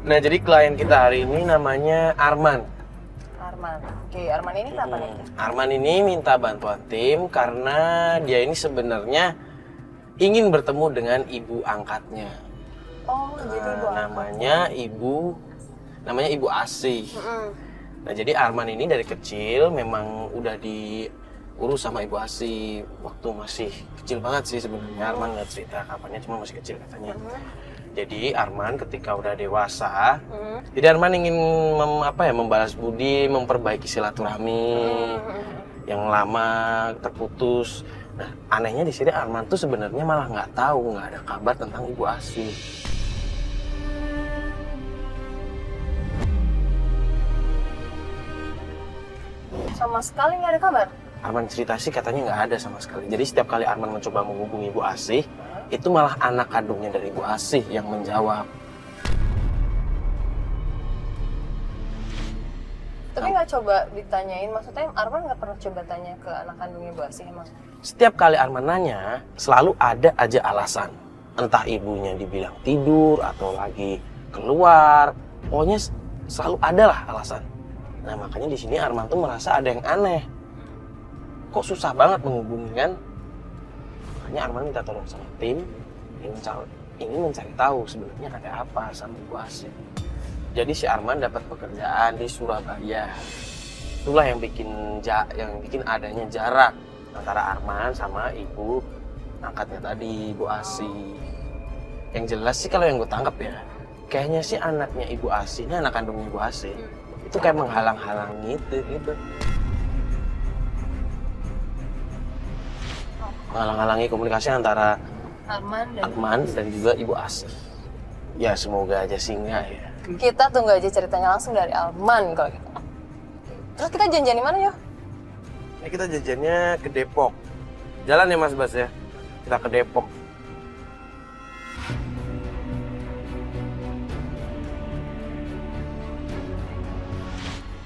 Nah, jadi klien kita hari ini namanya Arman. Arman. Oke, Arman ini kenapa nih? Arman ini minta bantuan tim karena dia ini sebenarnya ingin bertemu dengan ibu angkatnya. Oh, jadi namanya Ibu Asih. Nah, jadi Arman ini dari kecil memang udah diurus sama Ibu Asih waktu masih kecil banget sih sebenarnya. Arman nggak cerita kapannya, cuma masih kecil katanya. Jadi Arman ketika udah dewasa, jadi Arman ingin membalas budi, memperbaiki silaturahmi yang lama terputus. Nah, anehnya di sini Arman tuh sebenarnya malah nggak tahu, nggak ada kabar tentang Ibu Asih. Sama sekali nggak ada kabar? Arman cerita sih katanya nggak ada sama sekali. Jadi setiap kali Arman mencoba menghubungi Ibu Asih, itu malah anak kandungnya dari Ibu Asih yang menjawab. Tapi nggak coba ditanyain, maksudnya Arman nggak pernah coba tanya ke anak kandungnya Bu Asih emang? Setiap kali Arman nanya, selalu ada aja alasan. Entah ibunya dibilang tidur atau lagi keluar, pokoknya selalu ada lah alasan. Nah, makanya di sini Arman tuh merasa ada yang aneh. Kok susah banget menghubungi kan? Makanya Arman minta tolong sama tim, ingin mencari tahu sebenarnya ada apa sama Ibu Asih. Jadi si Arman dapat pekerjaan di Surabaya. Itulah yang bikin adanya jarak antara Arman sama ibu angkatnya tadi, Ibu Asih. Yang jelas sih kalau yang gue tangkap ya, kayaknya sih anaknya Ibu Asih, ini anak kandung Ibu Asih, itu kayak menghalang-halangi gitu. Menghalang-halangi komunikasi antara Arman dan juga Ibu Asih. Ya semoga aja sih enggak ya. Kita tunggu aja ceritanya langsung dari Arman kalau gitu. Terus kita janjian di mana yuk? Ini kita jajannya ke Depok. Jalan ya Mas Bas ya. Kita ke Depok.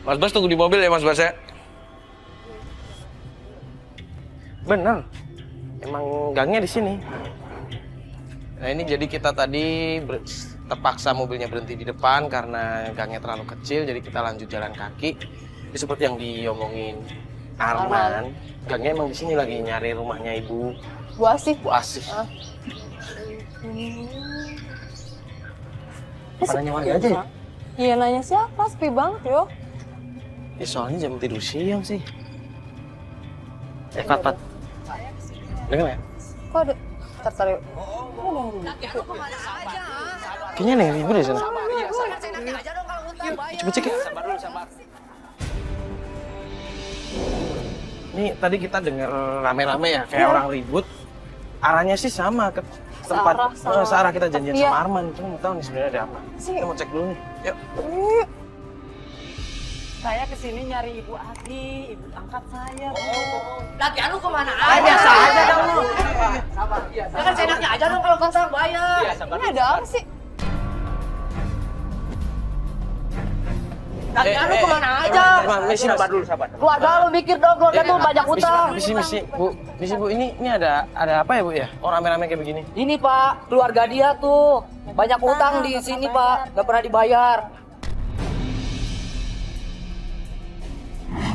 Mas Bas tunggu di mobil ya Mas Bas ya. Bener. Emang gangnya di sini. Nah ini jadi kita tadi terpaksa mobilnya berhenti di depan karena gangnya terlalu kecil, jadi kita lanjut jalan kaki. Ini seperti yang diomongin Arman, gangnya emang di sini lagi nyari rumahnya Ibu Bu Asih. Nanya warga aja ya? Iya nanya siapa? Sepi banget yo. Ya soalnya jam tidur siang sih. Pat. Dengar ya? Kok ada? Tertarik. Kayaknya nih Ibu di sana. Coba cek ya. Sabar. Ini tadi kita dengar rame-rame ya, kayak orang ribut. Arahnya sih sama ke tempat searah kita janjian sama Arman. Cuma nggak tahu nih sebenarnya ada apa. Kita mau cek dulu nih. Yuk. Saya kesini nyari Ibu Asih, ibu angkat saya. Lagi anu kemana aja? Biasa aja dong lu. Sabar. Ya kan seenaknya aja dong kalau konsol bayar. Ini ada apa sih? Lagi anu kemana aja? Misi Sabar dulu. Keluarga lu mikir dong, keluarga tuh banyak utang. Misi, Bu, ini ada apa ya Bu ya? Oh rame-rame kayak begini. Ini Pak, keluarga dia tuh banyak utang di sini Pak, nggak pernah dibayar.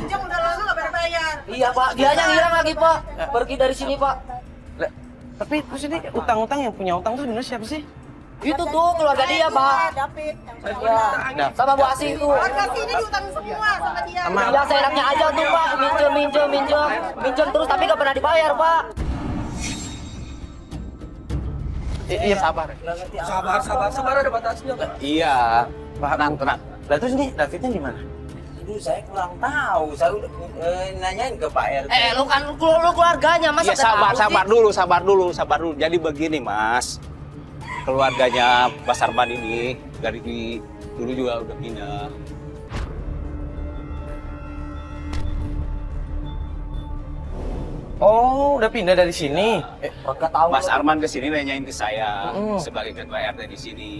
Jam udah lama nggak bayar. Iya Pak, dianya ngilang lagi Pak, pergi dari sini Pak. Tapi terus ini utang-utang yang punya utang tuh sebenarnya siapa sih? Itu tuh keluarga dia Pak. David. Ya, sama Bu Asih tuh. Warga sini diutang semua sama dia. Ya seenaknya aja tuh Pak, minjem terus tapi nggak pernah dibayar Pak. Iya sabar ada batasnya. Iya, paham tenang. Lah terus nih Davidnya di mana? Aduh, saya kurang tahu. Saya udah nanyain ke Pak RT. Lu kan lu keluarganya masa Ya, sabar dulu. Jadi begini, Mas. Keluarganya Mas Arman ini dari dulu juga udah pindah. Oh, udah pindah dari sini. Enggak tahu. Mas Arman kesini nanyain ke saya sebagai ketua RT di sini.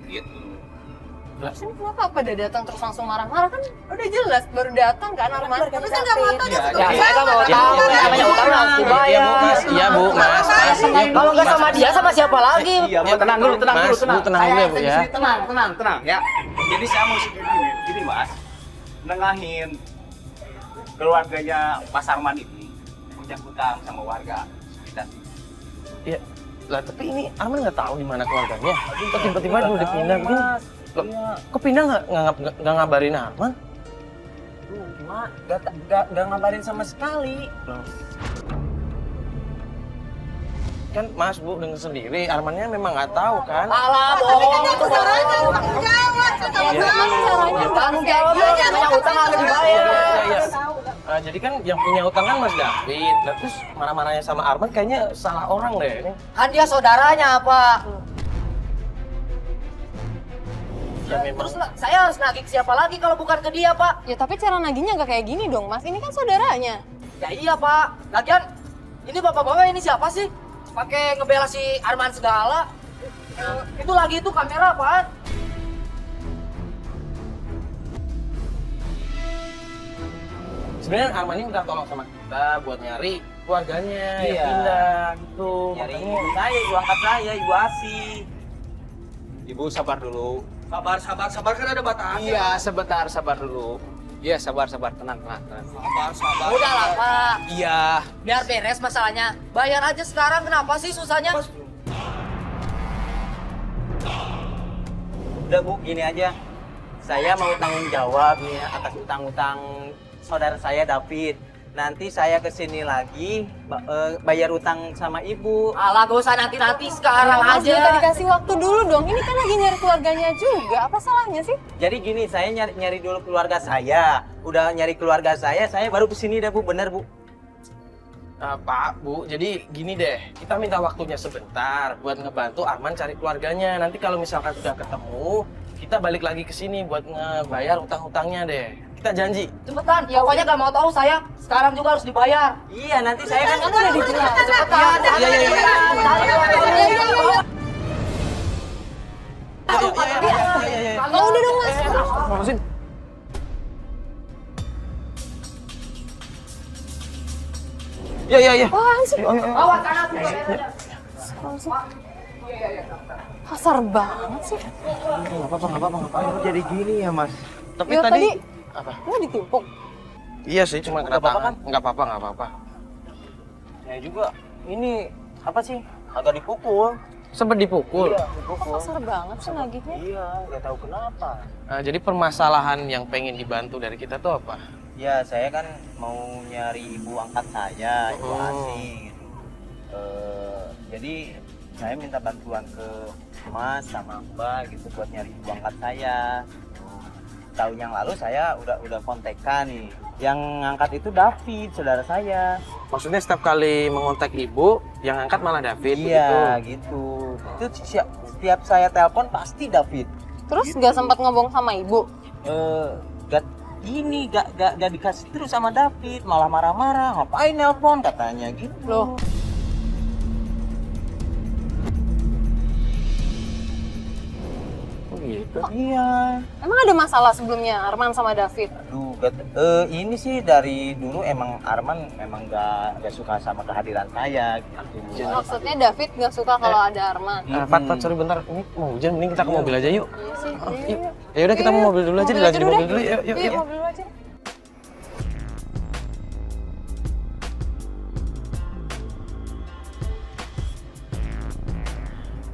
Gitu. Terus ini kenapa pada datang terus langsung marah-marah kan udah jelas baru datang kan Arman. Tapi saya nggak mau tahu Iya, dia jadi- Saya nggak mau tahu, namanya utang harus dibayar. Iya Bu, Mas. Iya Bu, Mas. Mas. Iya, Bu, Kalau nggak Mas. sama dia, sama siapa lagi? Iya, Bu, tenang dulu, tenang Mas, dulu, tenang. Bu, tenang dulu ya, Bu, ya. Tenang ya. Jadi saya mau gini, Mas. Nengahin keluarganya Mas Arman ini punya hutang sama warga sekitar. Iya. Lah tapi ini Arman nggak tahu di mana keluarganya. Kok tiba-tiba dia udah pindah begini? Loh, kok pindah nggak ngabarin Arman? Cuma gak ngabarin sama sekali. Kan Mas Bu dengar sendiri, Armannya memang nggak tahu kan? Alah, Tapi kan bohong dia itu saudaranya bohong. tanggung jawab. Saya nggak Iya. mau tahu. Caranya Tanggung jawab dong, namanya utang harus dibayar. Iya. Jadi kan yang punya utang kan Mas David. Lah terus marah-marahnya sama Arman kayaknya salah orang deh ini. Kan dia saudaranya, Pak. Ya memang. Terus saya harus nagih ke siapa lagi kalau bukan ke dia, Pak? Ya tapi cara nagihnya nggak kayak gini dong Mas. Ini kan saudaranya. Ya iya, Pak. Lagian ini bapak-bapak ini siapa sih? Pakai ngebela si Arman segala. Itu lagi itu kamera, Pak. Sebenarnya Arman ini minta tolong sama kita buat nyari keluarganya yang Iya. pindah gitu. Nyari Makanya- ibu saya, ibu angkat saya, ibu Asi. Ibu sabar dulu. Sabar kan ada batasnya. Iya, sebentar, sabar dulu. Iya, sabar, tenang. Sabar. Udahlah, Pak. Iya. Biar beres masalahnya. Bayar aja sekarang, kenapa sih susahnya? Udah Bu, gini aja. Saya mau tanggung jawab nih atas utang-utang saudara saya David. Nanti saya kesini lagi bayar utang sama ibu. Alah, gak usah nanti-nanti, sekarang Mas aja. minta dikasih waktu dulu dong. Ini kan lagi nyari keluarganya juga. Apa salahnya sih? Jadi gini, saya nyari dulu keluarga saya. Udah nyari keluarga saya baru kesini deh Bu, bener Bu. Pak, Bu, jadi gini deh, kita minta waktunya sebentar buat ngebantu Arman cari keluarganya. Nanti kalau misalkan sudah ketemu, kita balik lagi ke sini buat ngebayar utang-utangnya deh. Kita janji. Cepetan, pokoknya gak mau tahu saya. Sekarang juga harus dibayar. Iya, nanti saya kan Kan udah dijelas. Cepetan. Iya, iya, iya. Oh udah dong Mas. Maksud Iya. Apaan sih? Awas, kanan. Kasar banget sih. jadi gini ya Mas. Tapi Ya, tadi tadi apa? lu ditimpuk. Iya sih, cuma kena Nggak apa-apa tangan. Nggak apa-apa. Saya juga ini apa sih? Agak dipukul. Sempet dipukul. Iya, dipukul. Kasar banget sih nagihnya. Iya, nggak tahu kenapa. Jadi permasalahan yang pengen dibantu dari kita tuh apa? Ya, saya kan mau nyari ibu angkat saya, ibu Oh. Asi gitu. Jadi saya minta bantuan ke Mas sama Mbak gitu buat nyari ibu angkat saya. Tahun yang lalu saya udah kontekan nih. Yang ngangkat itu David, saudara saya. Maksudnya setiap kali mengontak ibu, yang angkat malah David Iya, begitu? gitu. Itu setiap saya telepon pasti David. Terus nggak sempat ngomong sama ibu. Gak ini gak dikasih terus sama David, malah marah-marah. Ngapain nelpon katanya gitu. Loh, Oh gitu. Iya. emang ada masalah sebelumnya Arman sama David? Aduh, ini sih dari dulu emang Arman memang gak suka sama kehadiran saya gitu. Maksudnya David nggak suka kalau ada Arman. Fat, sorry bentar. Ini mau hujan, mending kita ke mobil aja yuk. Iya sih. Yuk. Ya udah kita mau mobil dulu aja, Mobil dilanjut aja mobil deh. dulu. Yuk. Iya, mobil dulu aja.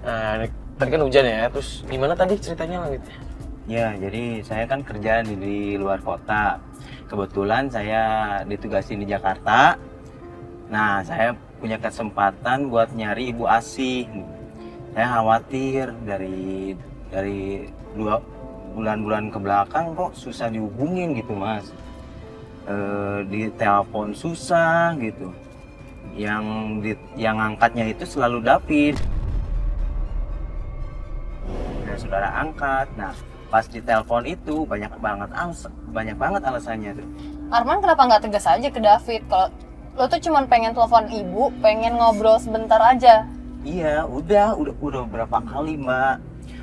Nah, tadi kan hujan ya. Terus gimana tadi ceritanya langitnya? Ya, jadi saya kan kerja di luar kota. Kebetulan saya ditugasin di Jakarta. Nah, saya punya kesempatan buat nyari ibu Asi. Saya khawatir dari bulan-bulan ke belakang kok susah dihubungin gitu, Mas. Di telepon susah gitu. Yang angkatnya itu selalu David. Saudara angkat. Nah, pas di telepon itu banyak banget alasannya tuh. Arman kenapa nggak tegas aja ke David? Kalau lo tuh cuma pengen telepon ibu, pengen ngobrol sebentar aja. Iya, udah berapa kali, Mbak.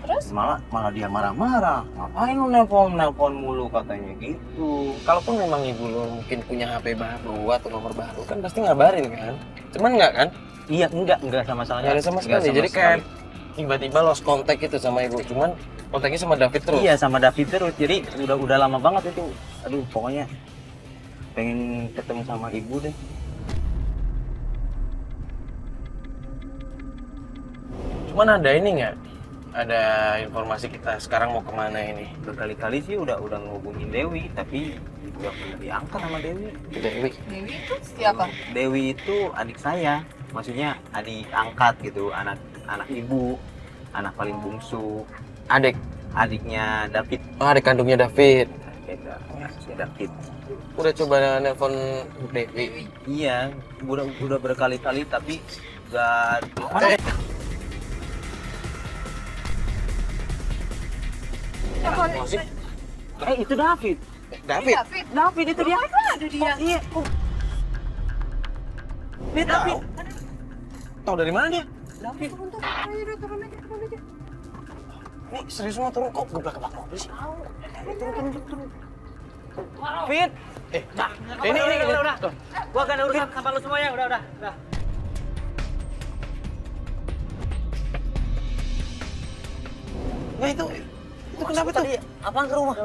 Terus? Malah dia marah-marah. Ngapain lu nelpon mulu katanya gitu. Kalaupun memang ibu lo mungkin punya HP baru atau nomor baru kan pasti ngabarin kan. Cuman enggak kan? Iya, enggak sama salahnya. Nggak ada sama sekali. Jadi kayak tiba-tiba lost contact gitu sama ibu. Cuman kontaknya sama David terus. Iya, sama David terus. Jadi udah lama banget itu. Aduh, pokoknya pengen ketemu sama ibu deh. Cuman ada ini nggak? Ada informasi kita sekarang mau kemana ini? Berkali-kali sih udah ngehubungin Dewi, tapi udah pernah diangkat sama Dewi. Dewi. Dewi itu siapa? Dewi itu adik saya, maksudnya adik angkat gitu, anak ibu, anak paling bungsu, adiknya David. Oh, adik kandungnya David. Si David. Udah coba nelpon Dewi. Iya, udah berkali-kali tapi nggak. Masih Itu David. David. David itu dia. Kan ada dia. Iya. Dia David. Tahu dari mana dia? David. Turun aja. Ini serius mau turun kok geblak-geblak mobil sih? Turun. David. Ini. Udah. Gua gak ada urusan sama lu semua ya, udah. Nah itu kenapa tuh? Apaan ke rumah?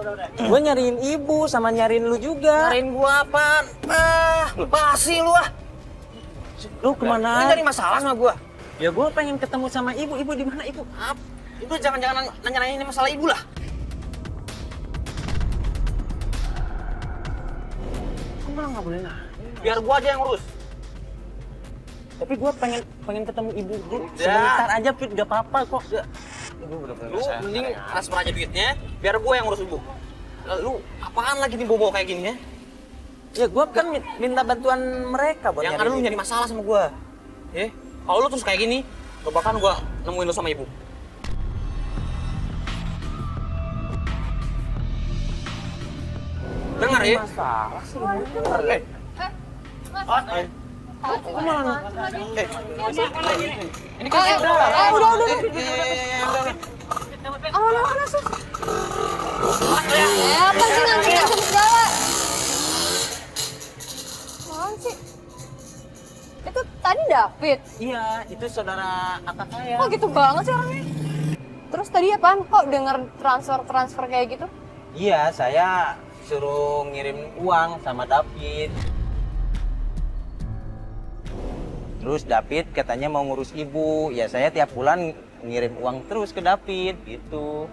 Gua nyariin ibu sama nyariin lu juga. Nyariin gua apaan? Basi lu ah. Lu kemana? Lu nyari masalah sama gua? Ya gua pengen ketemu sama ibu. Ibu di mana ibu? Ibu jangan nanya-nanya ini masalah ibu lah. Kamu malah nggak boleh nanya. Biar gua aja yang urus. Tapi gua pengen ketemu ibu dulu. Sebentar aja, Fit, gak apa-apa kok. Lu mending transfer aja duitnya, biar gua yang ngurus ibu. Lu apaan lagi nih bobo kayak gini ya? Ya gua kan minta bantuan mereka buat Yang ada lu nyari masalah sama gua. Kalau lu terus kayak gini, bahkan gua nemuin lu sama ibu. Dengar ya? masalah sih. Ini kan Udah. Masuk. Apa sih ngancem segala? Apaan sih? Itu tadi David. Iya, itu saudara kakak saya. Kok gitu banget sih orangnya? Terus tadi apaan? Kok denger transfer kayak gitu? Iya, saya suruh ngirim uang sama David. Terus David katanya mau ngurus ibu. Ya saya tiap bulan ngirim uang terus ke David gitu.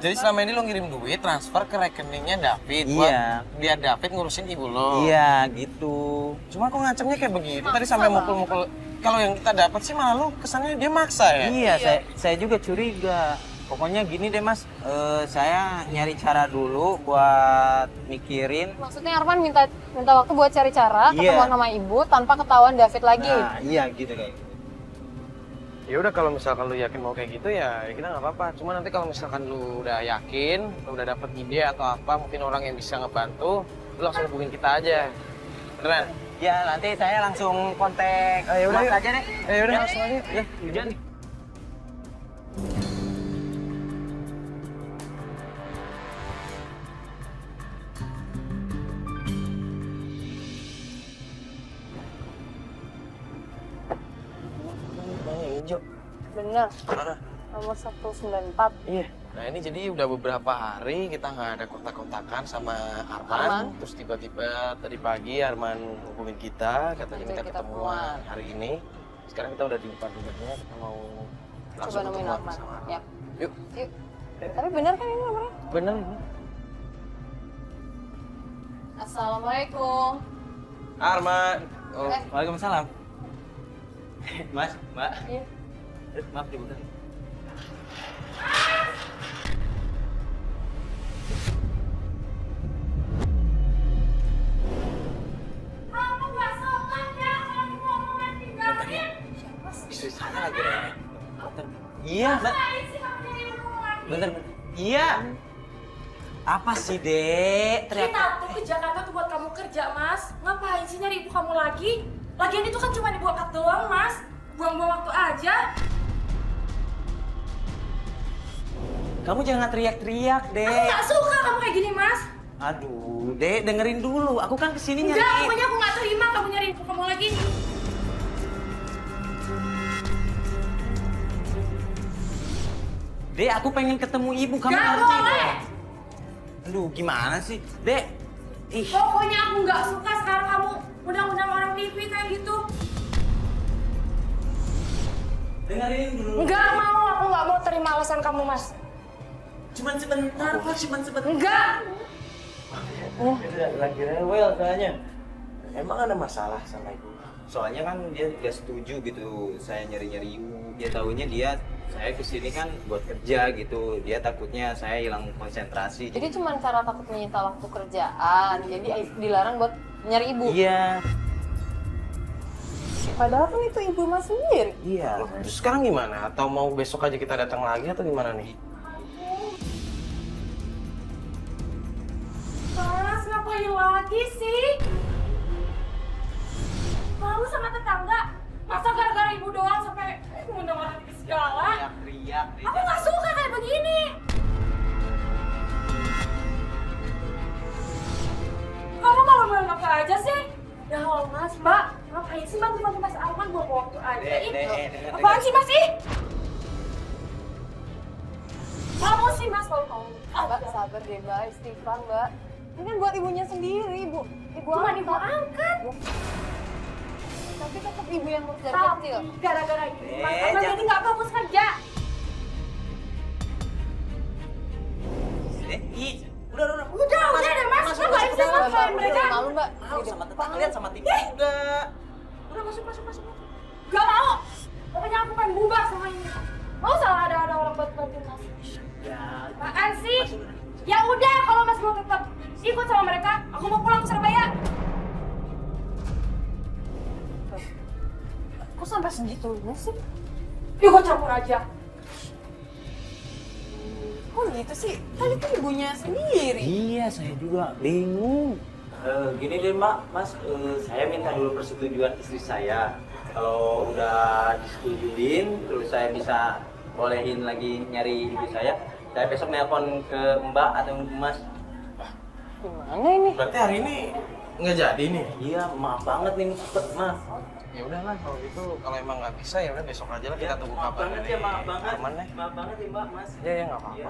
Jadi selama ini lo ngirim duit transfer ke rekeningnya David. Iya. Biar David ngurusin ibu lo. Iya, gitu. Cuma kok ngancamnya kayak begitu. Tadi sampai mukul-mukul. Kalau yang kita dapat sih malah lu kesannya dia maksa ya. Iya, saya juga curiga. Pokoknya gini deh Mas, saya nyari cara dulu buat mikirin. Maksudnya Arman minta waktu buat cari cara ketemuan sama ibu tanpa ketahuan David lagi. Nah, iya gitu kayak. Ya udah kalau misalkan lu yakin mau kayak gitu ya kita nggak apa-apa. Cuma nanti kalau misalkan lu udah yakin, lu udah dapet ide atau apa, mungkin orang yang bisa ngebantu, lu langsung hubungin kita aja. Beneran? Ya nanti saya langsung kontak Mas aja deh. Ya udah langsung aja. Ya, hujan. Hijau. Bener. Nomor 194. Iya. Nah ini jadi udah beberapa hari kita nggak ada kontak-kontakan sama Arman. Terus tiba-tiba tadi pagi Arman hubungin kita, katanya minta Kita ketemuan hari ini. Sekarang kita udah di depan rumahnya, kita mau langsung Coba nemuin ketemuan Arman. sama Arman. Ya. Yuk. Tapi bener kan ini nomornya? Bener ini. Assalamualaikum. Arman. Oh, Waalaikumsalam. Mas, Mbak. Iya. Maaf dibuka. Kamu gak sopan ya kalau ngomongan tinggalin. istri saya lagi Rene. Iya, Mbak. Ngapain sih kamu jadi ngomongan? Bentar. Iya. Apa sih, Dek? Kita tuh ke Jakarta tuh buat kamu kerja, Mas. Ngapain sih nyari ibu kamu lagi? Lagian itu kan cuma ibu angkat doang, Mas. Buang-buang waktu aja. kamu jangan teriak-teriak, Aku Dek. nggak suka kamu kayak gini, Mas. Aduh, Dek, dengerin dulu. Aku kan kesini Enggak, nyari. pokoknya aku nggak terima kamu nyari ibu kamu lagi nih. Dek, aku pengen ketemu ibu. Kamu Nggak ngerti boleh. dong? Aduh, gimana sih? Dek, ih. Pokoknya aku nggak suka sekarang kamu undang-undang orang TV kayak gitu. Dengerin dulu. Enggak mau, aku nggak mau terima alasan kamu, Mas. Cuman sebentar, kok. Cuman sebentar. Enggak. Lagi rewel kayaknya. Emang ada masalah sama ibu? Soalnya kan dia udah setuju gitu, saya nyari-nyari ibu. Dia tahunya saya kesini kan buat kerja gitu. Dia takutnya saya hilang konsentrasi. Jadi cuma cara takut menyita waktu kerjaan, jadi dilarang buat nyari ibu. Iya. Padahal kan itu ibu Mas sendiri. Iya. Terus sekarang gimana? Atau mau besok aja kita datang lagi atau gimana nih? Mas, ngapain lagi sih? Malu sama tetangga? Masa gara-gara ibu doang sampai ngundang orang TV segala? Teriak-teriak. Aku nggak suka kayak begini. Kamu malu-malu apa aja sih? Ya Allah, Mas, Mbak. Ngapain sih bantu-bantu Mas Arman buat waktu aja? Apaan sih, Mas? Kamu sih, Mas, tahu-tahu. Mbak, sabar deh Mbak, istighfar Mbak. Ini kan buat ibunya sendiri, ibu. Cuma ibu angkat. Tapi tetap ibu yang harus dari Tapi kecil. gara-gara ibu Mas Arman jadi nggak fokus kerja. Udah deh, Mas. Ngapain sih ngapain mereka? Malu Mbak. Malu sama tetangga, lihat sama TV juga. Udah masuk. Gak mau. Pokoknya aku pengen bubar sama ini. Mau salah ada orang bantu-bantu Mas. Ya. Apaan sih? Ya udah, kalau Mas mau tetap ikut sama mereka, aku mau pulang ke Surabaya. Kok sampai segitunya sih? Ikut campur aja. Kok gitu sih? Kan itu ibunya sendiri. Iya, saya juga bingung. Gini deh Mbak, Mas, saya minta dulu persetujuan istri saya. Kalau udah disetujuin, terus saya bisa bolehin lagi nyari ibu saya besok nelpon ke Mbak atau Mas. Gimana ini? Berarti hari ini nggak jadi nih? Iya, maaf banget nih Mas. Ya udahlah kalau gitu, kalau emang nggak bisa ya udah besok aja lah kita tunggu kabar dari maaf banget. Arman deh. Maaf banget ya Mbak, Mas. Ya ya nggak apa-apa. Iya.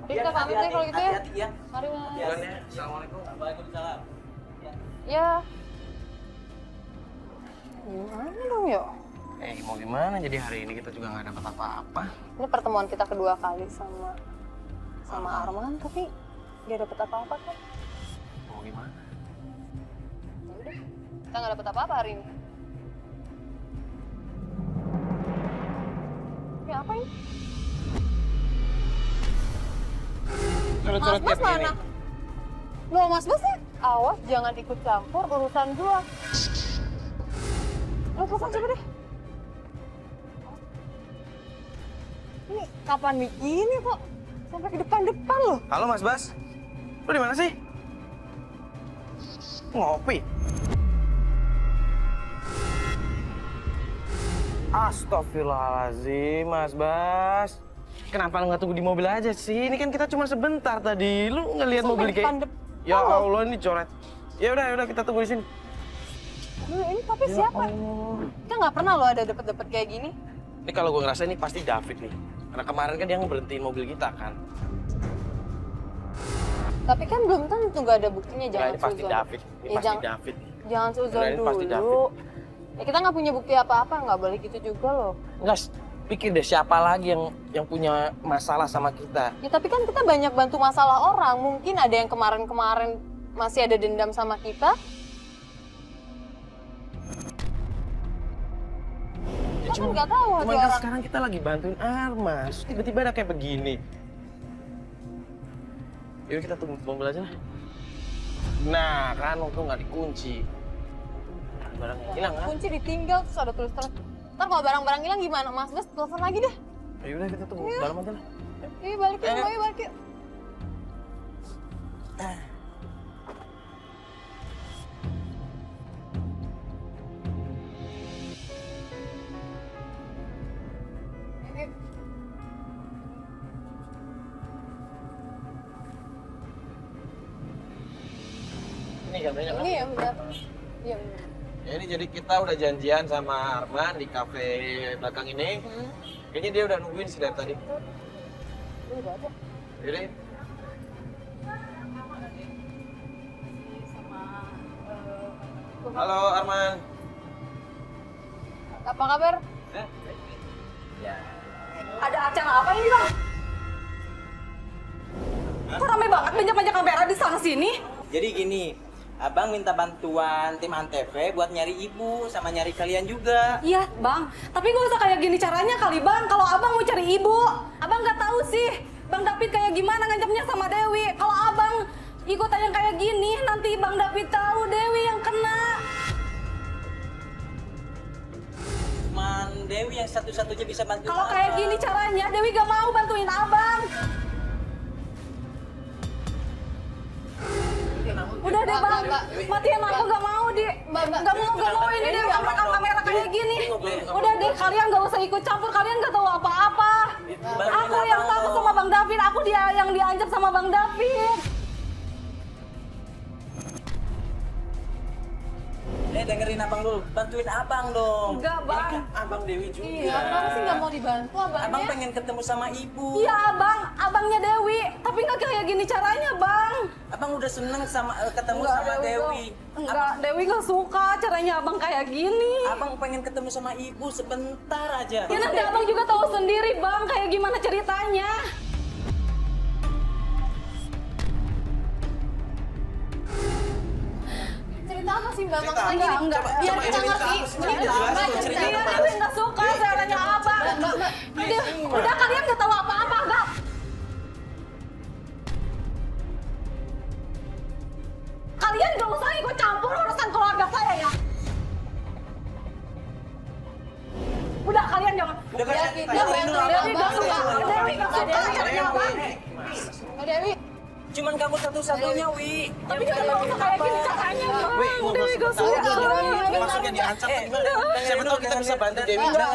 Jadi kita pamit deh kalau gitu ya. Hati-hati ya. Mari Mas. Duluan ya. Assalamualaikum. Waalaikumsalam. Ya. Gimana dong yuk? Mau gimana? Jadi hari ini kita juga nggak dapat apa-apa. Ini pertemuan kita kedua kali sama Arman, tapi gak dapet apa-apa kan? Mau gimana? Ya udah, kita nggak dapet apa-apa hari ini. Ini apa ini? Mas Bas mana? Loh Mas Bas ya? Awas jangan ikut campur urusan gua. Lo telepon coba deh. Ini kapan begini kok? Sampai ke depan-depan loh. Halo Mas Bas. Lu di mana sih? Ngopi. Astagfirullahaladzim, Mas Bas. Kenapa lu nggak tunggu di mobil aja sih? Ini kan kita cuma sebentar tadi. Lu nggak lihat mobil kayak... Depan-depan Ya loh. Allah, ini coret. Ya udah kita tunggu di sini. Aduh, ini tapi siapa? Kita nggak pernah loh ada dapet-dapet kayak gini. Ini kalau gue ngerasa ini pasti David nih. Karena kemarin kan dia ngeberhentiin mobil kita kan. Tapi kan belum tentu nggak ada buktinya, Nah, jangan ini pasti suzon. David. Ini Ya, pasti jangan- David. Jangan suzon Udah, ini pasti dulu. Ya kita nggak punya bukti apa-apa, nggak boleh gitu juga loh. Enggak, pikir deh siapa lagi yang punya masalah sama kita. Ya tapi kan kita banyak bantu masalah orang. Mungkin ada yang kemarin-kemarin masih ada dendam sama kita. Ya, Kita kan nggak tahu hati Cuman kan orang. sekarang kita lagi bantuin Armas, tiba-tiba ada kayak begini. Yuk kita tunggu di mobil aja lah. Nah kan waktu nggak dikunci. Barangnya hilang kan? Kunci ditinggal terus ada tulisan. Ntar kalau barang-barang hilang gimana? Mas Bas telepon lagi deh. Ya udah kita tunggu dalam aja lah. Iya balik yuk, Ayo. ayo balik yuk. gambarnya kan? Ini ya benar. Iya benar. Ya ini jadi kita udah janjian sama Arman di kafe belakang ini. Kayaknya dia udah nungguin sih dari tadi. Ini udah ada. Jadi, halo Arman. Apa kabar? Ya. Ada acara apa ini bang? Kok rame banget banyak kamera di sana sini? Jadi gini, abang minta bantuan tim Antv buat nyari ibu sama nyari kalian juga. Iya bang, tapi gak usah kayak gini caranya kali bang. Kalau abang mau cari ibu, abang nggak tahu sih Bang David kayak gimana ngancamnya sama Dewi. Kalau abang ikut yang kayak gini, nanti Bang David tahu Dewi yang kena. Man, Dewi yang satu-satunya bisa bantu. Kalau kayak gini caranya, Dewi gak mau bantuin abang. Udah deh bang, matiin aku gak mau di, gak mau ini deh bang rekam kamera kayak gini. Udah deh, kalian gak usah ikut campur, kalian gak tahu apa-apa. Aku yang takut sama Bang David, aku dia yang diancam sama Bang David. Dengerin abang dulu, bantuin abang dong. Enggak bang. Abang Dewi juga. Iya, kamu sih nggak mau dibantu abangnya. Abang pengen ketemu sama ibu. Iya abang, abangnya Dewi. Tapi nggak kayak gini caranya bang. Abang udah seneng sama ketemu sama Dewi. Enggak, Dewi nggak suka caranya abang kayak gini. Abang pengen ketemu sama ibu sebentar aja. Ya nanti abang juga tahu sendiri bang, kayak gimana ceritanya. Cerita apa sih mbak? Cerita Maksudnya apa? enggak. Coba- Biar coba kita cerita ngerti. apa sih? Cerita Jelas, apa? cerita Cerita Iya, apa? Dewi nggak suka caranya abang. Udah kalian nggak tahu apa-apa enggak? Kalian nggak usah ikut campur urusan keluarga saya ya. Udah kalian jangan. Udah kan, Ya, kita dengerin dulu bantu abang. Dewi nggak suka. Dewi nggak suka caranya abang. Mbak Dewi. Cuman kamu satu-satunya, Wi. Tapi kalian nggak usah kayak gini caranya bang. Dewi nggak suka. Maksudnya diancam atau gimana? Siapa tahu kita bisa bantu Dewi juga,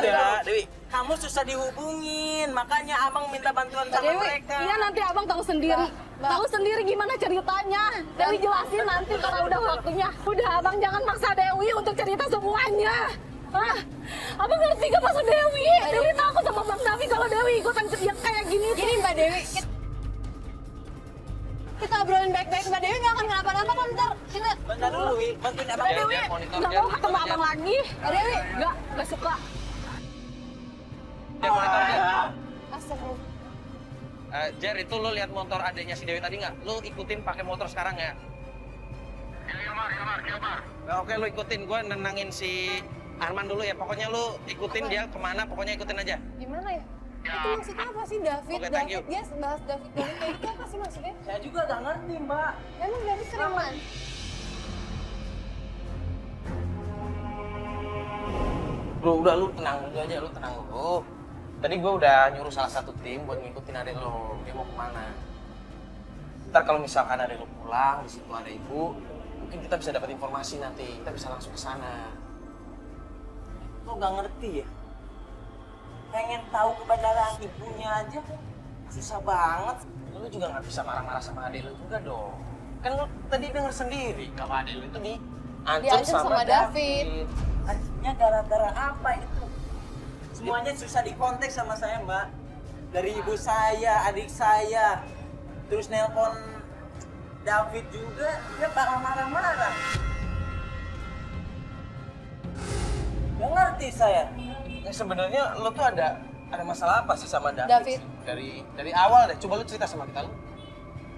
Dewi. Kamu susah dihubungin, makanya abang minta bantuan sama Dewi, mereka. Iya nanti abang tahu sendiri. Tahu sendiri gimana ceritanya. Dewi jelasin nanti kalau udah waktunya. Udah abang jangan maksa Dewi untuk cerita semuanya. Hah? Abang ngerti gak maksud Dewi? Dewi takut sama Bang David kalau Dewi ikutan yang kayak gini. Gini Mbak Dewi. Kita obrolin baik-baik. Mbak Dewi nggak akan kenapa-napa kan ntar. Kita. Bentar dulu, Wi. Bantuin abang. Mbak Dewi nggak mau ketemu abang lagi. Mbak Dewi. Nggak suka. Astagfirullah. Jer, itu lo lihat motor adiknya si Dewi tadi nggak? Lo ikutin pakai motor sekarang ya? Nah, oke, lo ikutin. Gue nenangin si Arman dulu ya. Pokoknya lo ikutin dia kemana, pokoknya ikutin aja. Gimana ya? Itu maksudnya apa sih David? Oke, thank you. Dia bahas David kayak itu apa sih maksudnya? Saya juga nggak ngerti, Mbak. Emang David seriusan? Bro, udah lu tenang dulu aja, lu tenang dulu. Tadi gue udah nyuruh salah satu tim buat ngikutin adek lo. Dia mau kemana? Ntar kalau misalkan adek lo pulang, di situ ada ibu, mungkin kita bisa dapat informasi nanti. Kita bisa langsung ke sana. Lo nggak ngerti ya? Pengen tahu kebenaran ibunya aja, susah banget. Lu juga nggak bisa marah-marah sama adek lo juga dong. Kan lu tadi denger sendiri kalau adek lo itu diancam Diancam sama sama David. Akhirnya gara-gara apa itu? Semuanya susah dikontak sama saya, Mbak. Dari ibu saya, adik saya, terus nelpon David juga, dia bakal marah-marah. Gak ngerti saya. Ya sebenarnya lo tuh ada masalah apa sih sama David? David. Dari awal deh, coba lu cerita sama kita lu.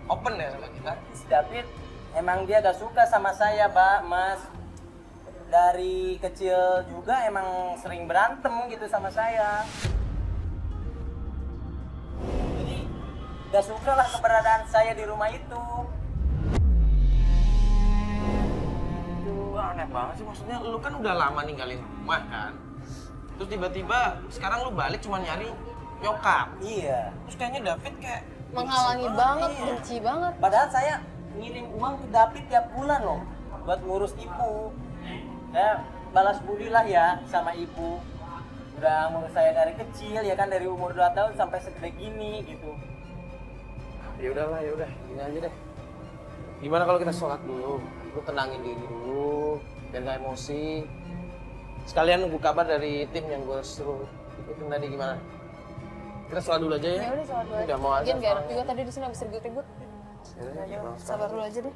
Open ya sama kita. Si David emang dia gak suka sama saya, Mbak, Mas. Dari kecil juga emang sering berantem gitu sama saya. Jadi gak suka lah keberadaan saya di rumah itu. Wah, aneh banget sih, maksudnya lu kan udah lama ninggalin rumah kan. Terus tiba-tiba sekarang lu balik cuma nyari nyokap. Iya. Terus kayaknya David kayak Menghalangi banget, benci banget. Padahal saya ngirim uang ke David tiap bulan loh buat ngurus ibu. Ya balas budi lah ya sama ibu. Udah ngurus saya dari kecil ya kan, dari umur 2 tahun sampai segede gini gitu. ya udahlah, ya udah, gini aja deh. Gimana kalau kita sholat dulu? lu tenangin diri dulu, biar gak emosi. Sekalian nunggu kabar dari tim yang gue suruh ikutin tadi gimana. Kita sholat dulu aja ya. Ya udah sholat dulu aja. Udah mau Lagian azan gak enak soalnya. juga tadi di sini habis ribut-ribut. Sabar dulu aja deh.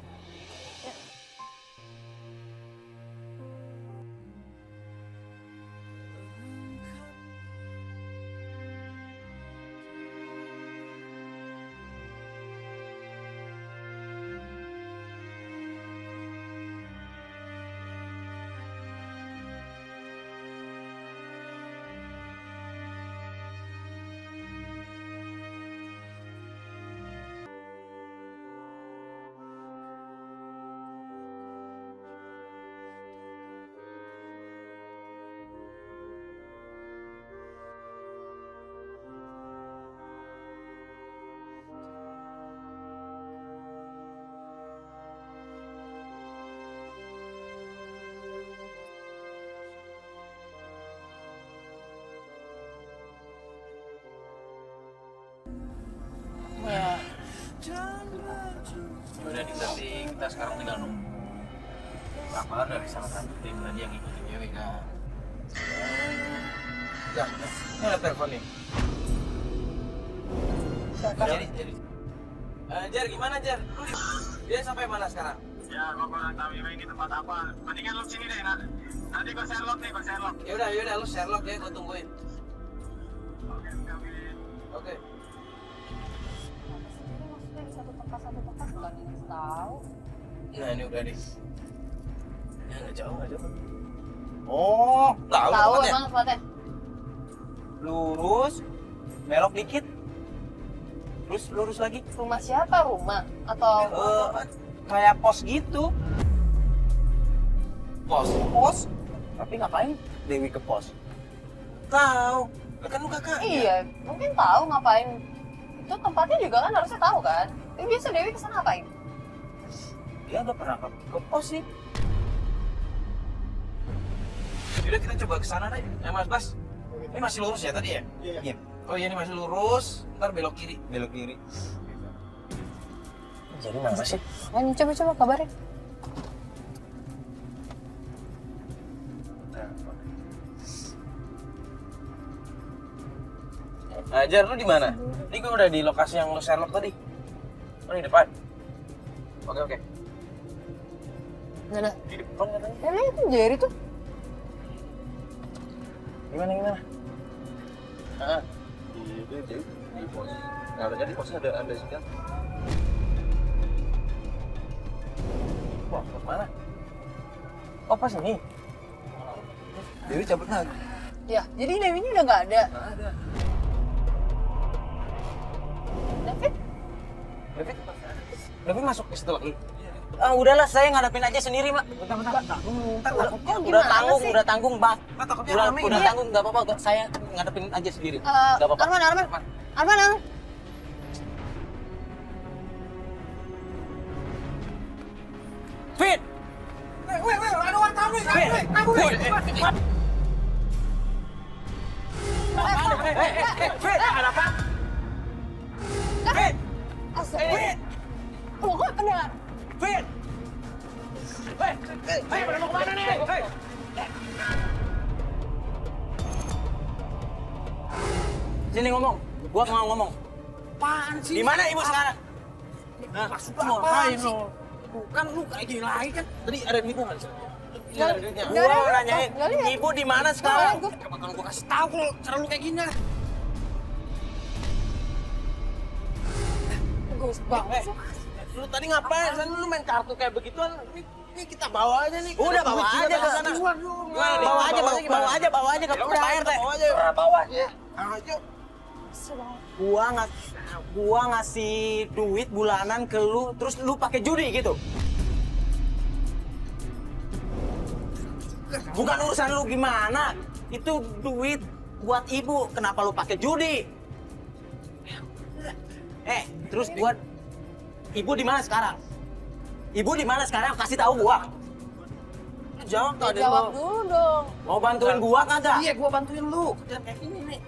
Ya, Udah berarti kita sekarang tinggal nunggu kabar dari salah satu tim tadi yang ikutin Dewi kan. Ya, ini ada telepon nih. Jadi. Jar, gimana Jar? Dia sampai mana sekarang? Ya, gua kurang tahu ini di tempat apa. Mendingan lu sini deh, nanti gua Sherlock nih, gua Sherlock. Yaudah, lu Sherlock ya, gue tungguin. Oke. Oke. maksudnya satu tempat bukan ini tahu. Nah ini udah nih. Ya nggak jauh. Oh, tahu Tahu tempatnya. emang tempatnya. Lurus, belok dikit, terus lurus lagi. Rumah siapa? Rumah atau Kayak pos gitu. Pos. Tapi ngapain Dewi ke pos? Tahu. Kan lu kakak. Iya, mungkin tahu ngapain. Itu tempatnya juga kan harusnya tahu kan. Tapi biasa Dewi kesana ngapain? Dia udah pernah ke pos sih. Yaudah kita coba ke sana deh. Mas Bas. Ini masih lurus ya tadi ya? Iya. Oh iya ini masih lurus. Ntar belok kiri. Belok kiri. Jadi mana sih? Coba kabarin. Jar, lu di mana? Ini gue udah di lokasi yang lu Sherlock tadi. Oh di depan. Oke. Mana? Di depan katanya. Emang itu Jerry tuh. Gimana? Ah. Di pos. Nah, jadi posnya ada sih kan? Wah, pos mana? Oh pas ini. Dewi cabut lagi. Ya, jadi Dewinya udah nggak ada. Nggak ada. David masuk ke situ lagi. Ah udahlah, saya ngadepin aja sendiri, Mak. Bentar. Udah tanggung, Bang. Takutnya Udah rame ini. tanggung, nggak apa-apa. Saya ngadepin aja sendiri. Eh, Nggak apa-apa. Arman. Fit! Ada wartawan nih. Fit! Ada apa? Fit! Astagfirullah. Kok kena? Fit! Pada mau kemana nih? Sini ngomong. Gua mau ngomong. Apaan sih? Di mana ibu sekarang? Maksud lu ngapain lo? Bukan lu kayak gini lagi kan? Tadi ada duitnya nggak sih? Ini ada duitnya. Nggak ada, Gua nanyain, nggak lihat. ibu di mana sekarang? Gak bakal gua kasih tahu kalau cara lu kayak gini. Gus banget sih. Lu tadi ngapain? San lu main kartu kayak begituan. Ini kita bawa aja nih. Udah bawa aja ke sana. Bawa aja ke Pak RT. Bawa aja. Ayo. Gua ngasih duit bulanan ke lu, terus lu pakai judi gitu. Bukan urusan lu gimana. Itu duit buat ibu. Kenapa lu pakai judi? Terus buat ibu di mana sekarang? Ibu di mana sekarang? Kasih tahu gua. Jawab tuh ada Jawab dulu dong. Mau bantuin gua kagak? Iya, gua bantuin lu. Kerjaan kayak gini nih.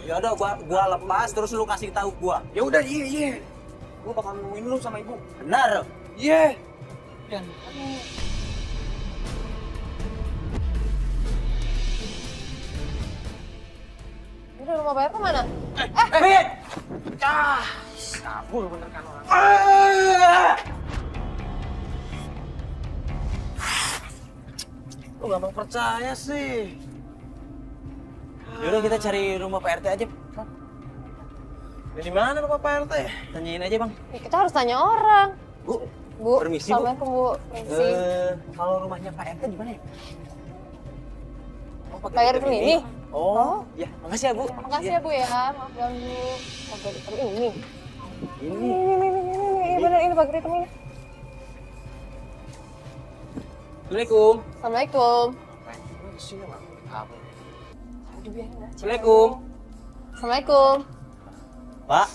Ya udah gua lepas terus lu kasih tahu gua. Ya udah, iya. Gua bakal nungguin lu sama ibu. Benar. Iya. Ini rumah Pak RT mana? Fit! Kabur bener kan orang. Lu gampang percaya sih. Yaudah kita cari rumah Pak RT aja. Bang. Di mana rumah Pak RT? Tanyain aja bang. Ya, kita harus tanya orang. Bu, Bu, Permisi, Bu. Assalamualaikum Bu. Permisi. Kalau rumahnya Pak RT di mana ya? Oh, Pak RT ini? Oh, ya, makasih ya Bu. Makasih ya Bu ya, maaf ganggu. Pakai item ini. Ini. Ini bener, ini pakai item ini. Assalamualaikum. Assalamualaikum. Assalamualaikum. Assalamualaikum. Pak,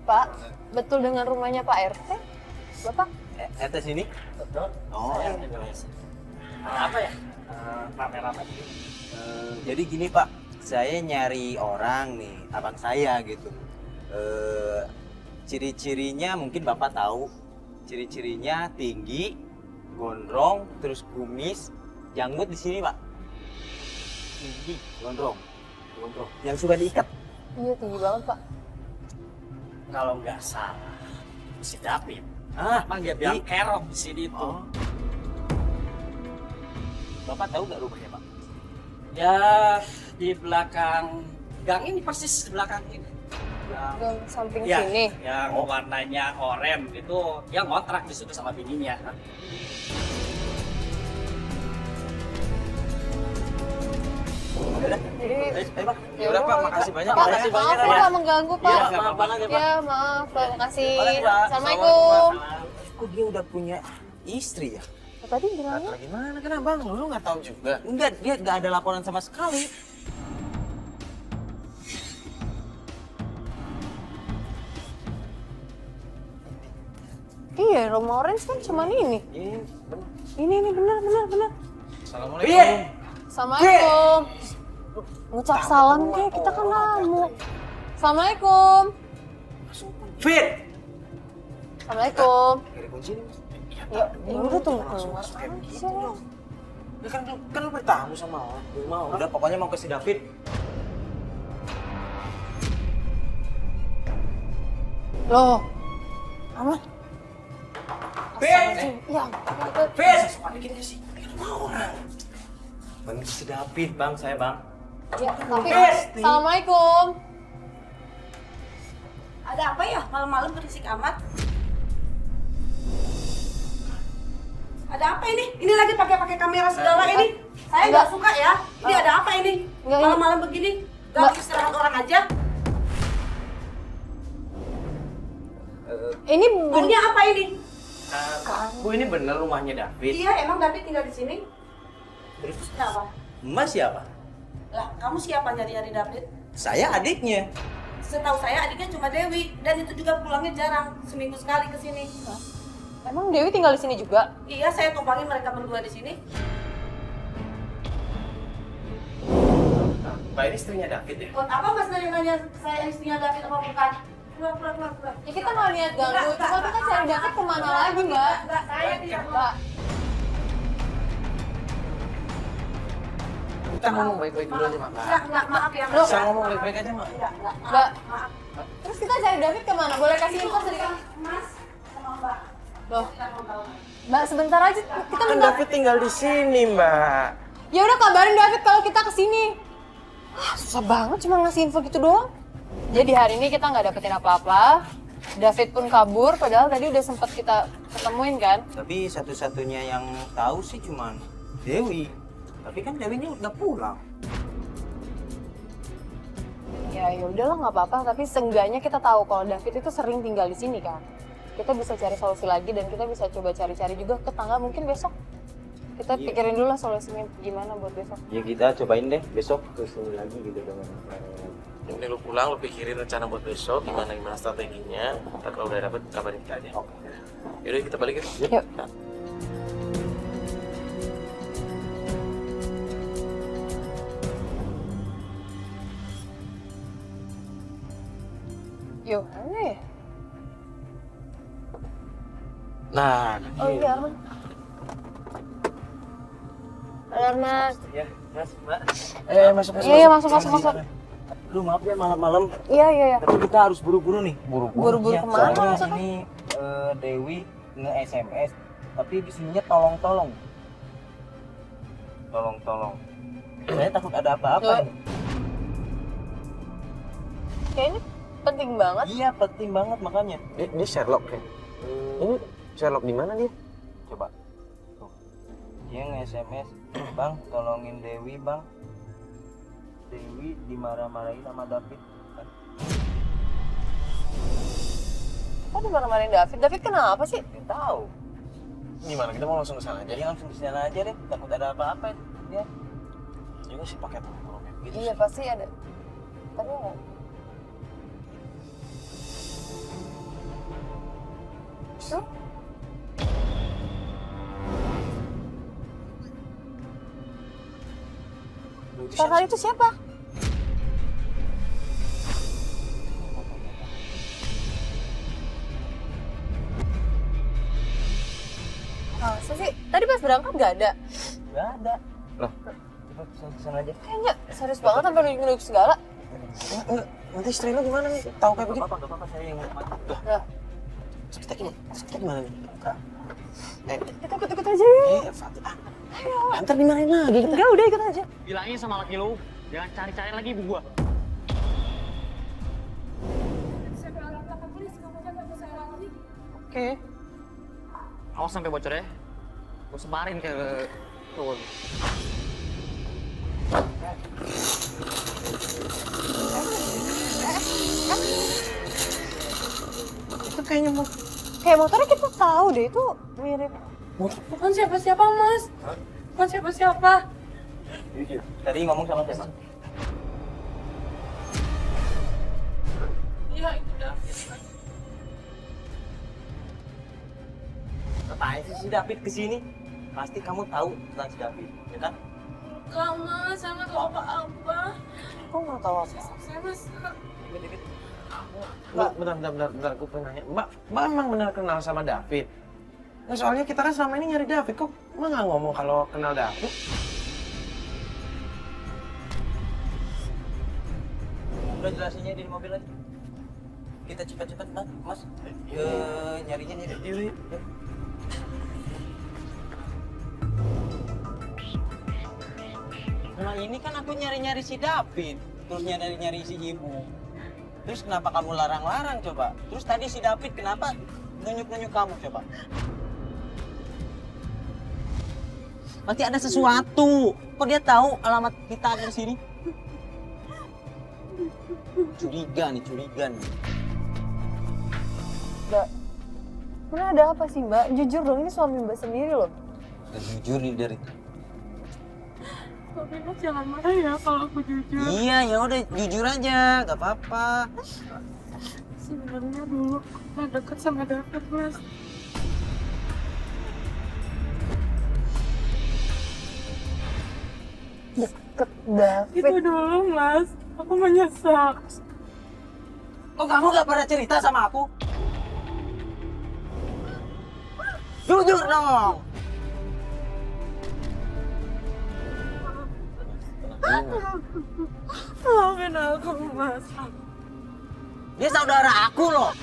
Pak, betul dengan rumahnya Pak RT? Bapak? RT sini? Betul. Oh, Saya apa ya? Rame-rame. Jadi gini Pak, saya nyari orang nih, abang saya gitu. Ciri-cirinya mungkin Bapak tahu. Ciri-cirinya tinggi, gondrong, terus kumis, janggut di sini Pak. Tinggi, gondrong. Yang suka diikat. Iya, tinggi banget Pak. Kalau nggak salah, si David. Ah, Emang dia bilang kerok di sini tuh. Oh. Bapak tahu nggak rumahnya Pak? Ya di belakang gang ini persis di belakang ini. Gang samping Ya, sini. yang warnanya oranye itu yang ngontrak di situ sama bininya. Jadi, Ayo Pak. ya Udah, Pak, kalau makasih gitu. banyak. Pak, Makasih maaf banyak, ya ya. Pak, mengganggu Pak. Iya, maaf banget ya, Pak. Ya, maaf Pak, makasih. Makasih, Pak. Assalamualaikum. Kok dia udah punya istri ya? Tadi bilangnya Lagi mana kan abang? Lu nggak tahu juga. Enggak, dia nggak ada laporan sama sekali. iya, rumah orange kan cuma ini. Ini bener. Ini benar. Assalamualaikum. Assalamualaikum. Ngucap salam kayak kita kan tamu. Assalamualaikum. Fit. Assalamualaikum. Kiri kunci nih. Ya, udah tunggu keluar. Ya kan lu bertamu sama orang. Mau. Udah pokoknya mau ke si David. Loh. Aman. Fit. Ya, Fit. Balikin ke sini. Bang si David bang, saya bang. ya, tapi Assalamualaikum. Ada apa ya malam-malam berisik amat? Ada apa ini? Ini lagi pakai kamera segala ini. Saya nggak Enggak. suka ya. Ini ada apa ini? Enggak, Malam-malam begini. Enggak. Gak istirahat orang aja. Ini Maunya apa ini? Bu, ini bener rumahnya David. Iya, emang David tinggal di sini. Terus Kenapa? Mas siapa? Lah, kamu siapa nyari-nyari David? Saya adiknya. Setahu saya adiknya cuma Dewi dan itu juga pulangnya jarang, seminggu sekali ke sini. Emang Dewi tinggal di sini juga? Iya, saya tumpangin mereka berdua di sini. Mbak, ini istrinya David ya? Buat apa Mas nanya-nanya saya istrinya David apa bukan? Keluar. Ya kita nggak niat ganggu, cuma kita cari David kemana lagi Mbak? Enggak, saya tidak mau. Mbak, Kita ngomong baik-baik dulu aja, Mbak. Enggak, maaf ya. Loh. Bisa ngomong baik-baik aja, Mbak. Mbak. Terus kita cari David kemana? Boleh kasih info sedikit? Mas sama Mbak. Loh, Mbak sebentar aja, kita Kan bentar. David tinggal di sini, Mbak. Ya udah kabarin David kalau kita kesini. Susah banget cuma ngasih info gitu doang. Jadi hari ini kita nggak dapetin apa-apa. David pun kabur, padahal tadi udah sempet kita ketemuin kan. Tapi satu-satunya yang tahu sih cuman Dewi. Tapi kan Dewinya udah pulang. Ya udahlah nggak apa-apa, tapi seenggaknya kita tahu kalau David itu sering tinggal di sini kan. Kita bisa cari solusi lagi dan kita bisa coba cari-cari juga ke tangga mungkin besok. Kita Iya. pikirin dulu lah solusinya gimana buat besok. Ya kita cobain deh besok ke sini lagi gitu dengan Ini lu pulang, lu pikirin rencana buat besok, gimana strateginya. Ntar kalau udah dapet, kabarin kita aja. Yaudah, kita balik yuk. Yuk. Yuk, mana ya? Nah, Oh iya, Arman. Halo, Arman. Ya, Mas, Mbak. masuk. Iya, masuk. Aduh, maaf ya malam-malam. Iya. Tapi kita harus buru-buru nih. Buru-buru Iya, kemana soalnya maksudnya? ini Dewi nge-SMS, tapi disininya tolong-tolong. Tolong-tolong. Saya takut ada apa-apa Tuh. ini. Kayaknya penting banget. Iya, penting banget makanya. Dia Sherlock ya. Ini Sherlock di mana dia? Coba. Tuh. Dia nge-SMS, "Bang, tolongin Dewi, Bang." Dewi dimarah-marahin sama David. Kok dimarah-marahin David? David kenapa sih? Nggak tahu. Gimana? Kita mau langsung ke sana aja. Jadi langsung di sana aja deh, takut ada apa-apa dia. Juga sih pakai tolong-tolongnya gitu. Iya, pasti ada. Tapi ya. Tuh. Kakak itu siapa? Masa sih? Tadi pas berangkat nggak ada? Nggak ada. Loh? Coba kesana aja. Kayaknya serius banget sampai nunjuk-nunjuk segala. Nanti istri lu gimana nih? Tahu kayak begitu? Nggak apa-apa, saya yang mati. Nah, Kita gimana nih? kita ikut aja yuk. Fatih. Ntar dimarahin lagi kita. Enggak, udah ikut aja. Bilangin sama laki lu, jangan cari-cari lagi ibu gua. Oke. Awas sampai bocor ya. Gua sebarin ke tuh. Itu kayaknya mau Kayak motornya kita tahu deh, itu mirip. Bukan siapa-siapa, Mas. Bukan siapa-siapa. Tadi ngomong sama siapa? Iya, itu David. Ngapain sih si David kesini? Pasti kamu tahu tentang si David, ya kan? Enggak, Mas. Saya nggak tahu apa-apa. Kok nggak tahu apa? Saya Mas. Mbak, bentar, gue pengen nanya. Mbak emang benar kenal sama David? Nah, soalnya kita kan selama ini nyari David, kok Mbak nggak ngomong kalau kenal David? Udah jelasinnya di mobil aja. Kita cepat-cepat, Mas. Nyarinya nih. Yuk. Nah, ini kan aku nyari-nyari si David, terus nyari-nyari si ibu. Terus kenapa kamu larang-larang coba? Terus tadi si David kenapa nunjuk-nunjuk kamu coba? Pasti ada sesuatu. Kok dia tahu alamat kita ada di sini? Curiga nih. Mbak, sebenarnya ada apa sih Mbak? Jujur dong, ini suami Mbak sendiri loh. Dan jujur nih dari. Tapi Mas jangan marah ya kalau aku jujur. Iya, ya udah jujur aja, gak apa-apa. Sebenarnya dulu aku pernah deket sama David, Mas. Deket David. Itu dulu, Mas. Aku menyesal. Kok kamu gak pernah cerita sama aku? Jujur dong. Maafin aku, Mas. Dia saudara aku loh.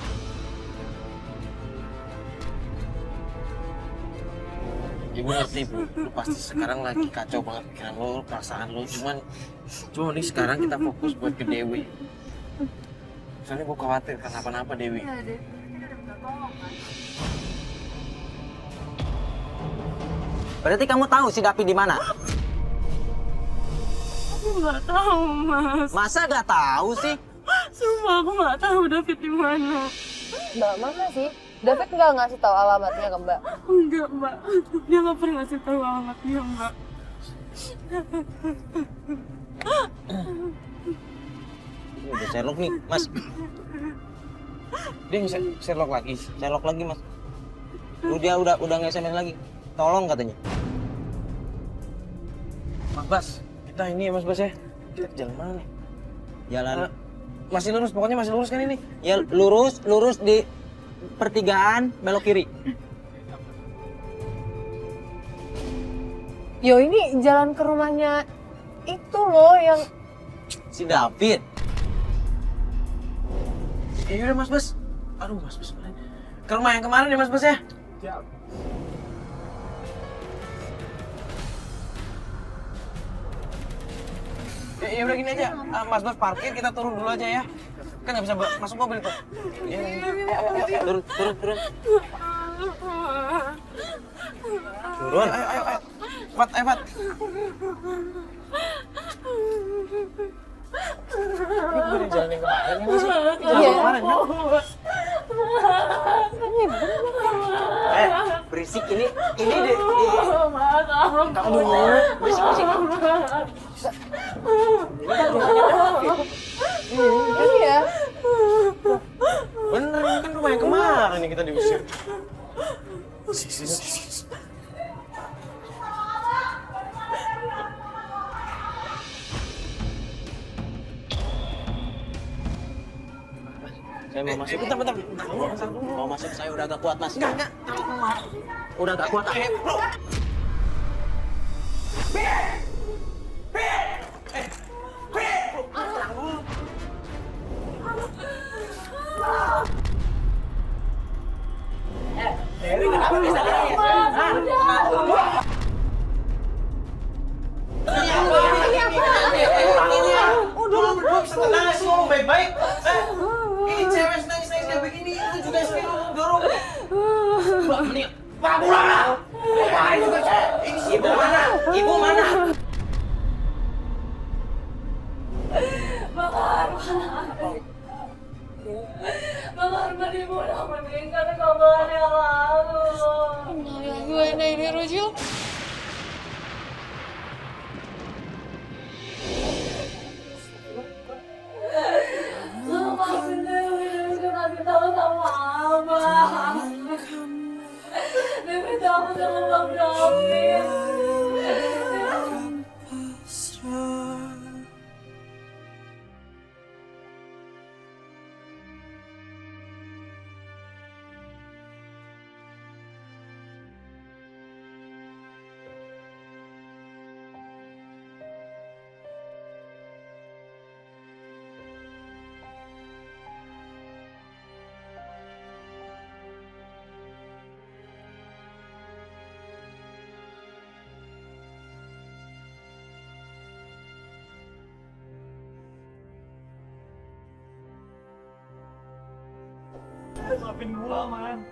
Ibu ngerti Bu, lu pasti sekarang lagi kacau banget pikiran lu, perasaan lu. Cuma nih sekarang kita fokus buat ke Dewi. Soalnya gue khawatir kenapa-napa Dewi. Berarti kamu tahu si David di mana? Aku nggak tahu, Mas. Masa gak tahu sih? Sumpah aku nggak tahu David di mana. Mbak, masa sih? David nggak ngasih tahu alamatnya ke Mbak? Enggak, Mbak. Dia nggak pernah ngasih tahu alamat dia, Mbak. Ini udah Sherlock nih, Mas. Dia bisa Sherlock lagi. Sherlock lagi, Mas. Dia udah nge-SMS lagi. Tolong katanya. Mas Bas, kita ini ya Mas Bas ya. Kita ke jalan mana nih? Jalan Masih lurus, pokoknya masih lurus kan ini? ya lurus di pertigaan belok kiri. Yo, ini jalan ke rumahnya itu loh yang... Si David. Ya udah Mas Bas. Aduh Mas Bas. Ke rumah yang kemarin ya Mas Bas ya. Ya udah gini aja, Mas Bas parkir, kita turun dulu aja ya. Kan nggak bisa masuk mobil tuh. Ya, ayo, turun. Turun, ayo. Fat. Ini bukan jalan yang kemarin ya sih? Jalan yang kemarin kan? Berisik ini deh. Aduh, berisik. Iya. Bener, ini kan rumah yang kemarin yang kita diusir. Saya mau masuk. Bentar. Mau masuk, saya udah agak kuat, Mas. Enggak. Udah agak kuat. Udah bisa tenang sih, ngomong baik-baik. Ini cewek nangis kayak begini, itu juga sendiri dorong. Mbak, mending pulang lah. Ngapain juga? Ini ibu mana? Ibu mana? Bang Arman ibu udah meninggal kabar yang lalu. Gue ini Rujul. Bang Dewi bisa kasih tahu sama Abang. Dewi tahu sama Bang David. Maafin gua, Man.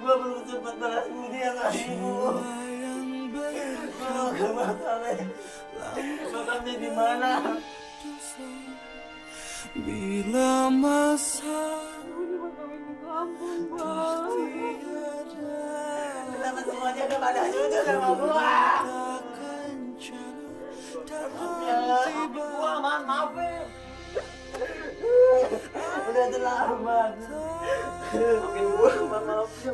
Gua belum sempat balas budi sama ibu. Gak masalah. Makamnya di mana? Bila masa Kenapa semuanya udah pada jujur sama gua? Maafin gua, Man, maafin. Udah terlambat. Maafin gua, Man, maafin.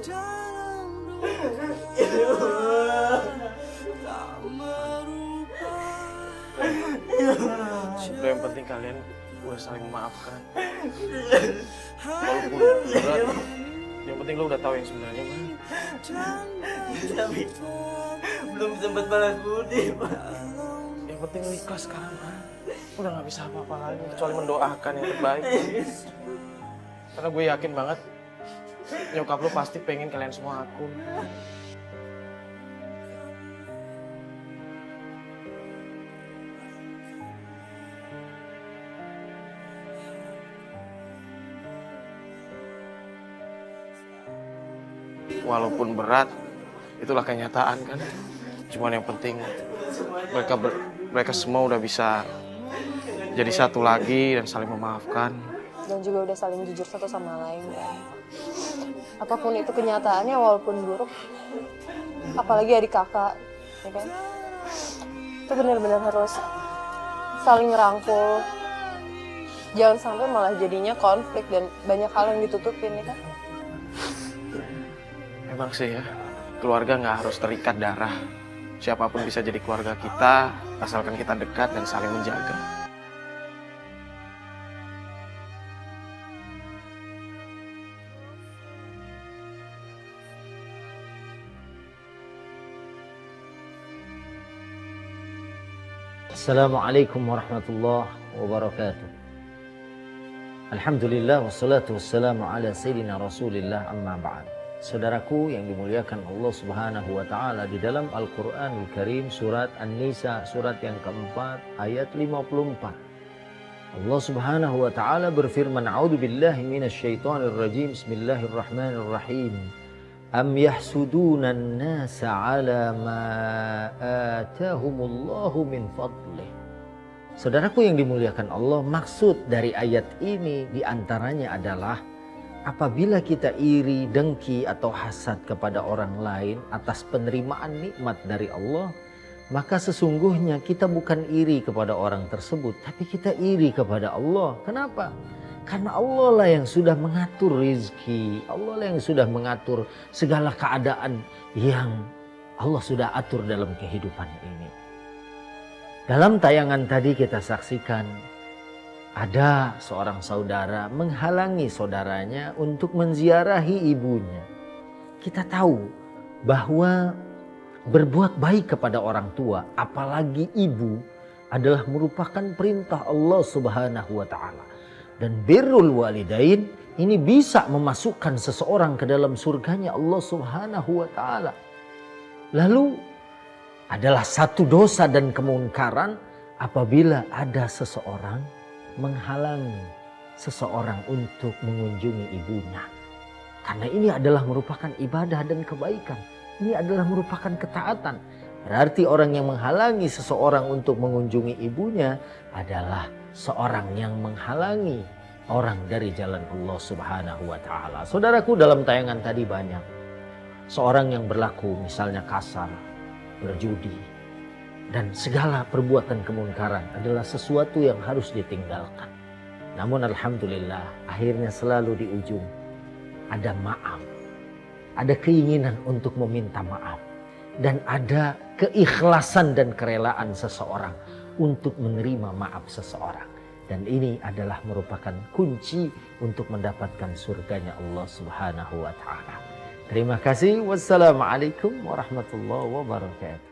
Udah yang penting kalian gue saling memaafkan. Walaupun berat, yang penting lo udah tahu yang sebenarnya Man. Tapi belum sempat balas budi, Pak. Yang penting lo ikhlas sekarang Man. Udah gak bisa apa-apa lagi kecuali mendoakan yang terbaik. Karena gue yakin banget nyokap lo pasti pengen kalian semua akur. Walaupun berat, itulah kenyataan kan. Cuman yang penting mereka semua udah bisa jadi satu lagi dan saling memaafkan. Dan juga udah saling jujur satu sama lain kan. Apapun itu kenyataannya walaupun buruk, apalagi adik kakak, ya kan? Itu benar-benar harus saling ngerangkul. Jangan sampai malah jadinya konflik dan banyak hal yang ditutupin, ya kan? Emang sih ya, keluarga nggak harus terikat darah. Siapapun bisa jadi keluarga kita, asalkan kita dekat dan saling menjaga. Assalamualaikum warahmatullahi wabarakatuh. Alhamdulillah wassalatu wassalamu ala sayyidina Rasulillah amma ba'd. Saudaraku yang dimuliakan Allah Subhanahu wa taala, di dalam Al-Qur'anul Karim surat An-Nisa surat yang keempat ayat 54. Allah Subhanahu wa taala berfirman, a'udzubillahi minasyaitonir rajim. Bismillahirrahmanirrahim. Am yahsuduna an-nasa 'ala ma atahumullahu min fadlih. Saudaraku yang dimuliakan Allah, maksud dari ayat ini diantaranya adalah apabila kita iri, dengki atau hasad kepada orang lain atas penerimaan nikmat dari Allah, maka sesungguhnya kita bukan iri kepada orang tersebut, tapi kita iri kepada Allah. Kenapa? Karena Allah lah yang sudah mengatur rizki, Allah lah yang sudah mengatur segala keadaan yang Allah sudah atur dalam kehidupan ini. Dalam tayangan tadi kita saksikan ada seorang saudara menghalangi saudaranya untuk menziarahi ibunya. Kita tahu bahwa berbuat baik kepada orang tua, apalagi ibu, adalah merupakan perintah Allah Subhanahu wa taala. Dan birrul walidain ini bisa memasukkan seseorang ke dalam surganya Allah Subhanahu wa taala. Lalu adalah satu dosa dan kemungkaran apabila ada seseorang menghalangi seseorang untuk mengunjungi ibunya. Karena ini adalah merupakan ibadah dan kebaikan. Ini adalah merupakan ketaatan. Berarti orang yang menghalangi seseorang untuk mengunjungi ibunya adalah seorang yang menghalangi orang dari jalan Allah Subhanahu wa taala. Saudaraku, dalam tayangan tadi banyak seorang yang berlaku misalnya kasar, berjudi, dan segala perbuatan kemungkaran adalah sesuatu yang harus ditinggalkan. Namun alhamdulillah, akhirnya selalu di ujung ada maaf, ada keinginan untuk meminta maaf, dan ada keikhlasan dan kerelaan seseorang untuk menerima maaf seseorang. Dan ini adalah merupakan kunci untuk mendapatkan surganya Allah Subhanahu wa taala. Terima kasih. Wassalamualaikum warahmatullahi wabarakatuh.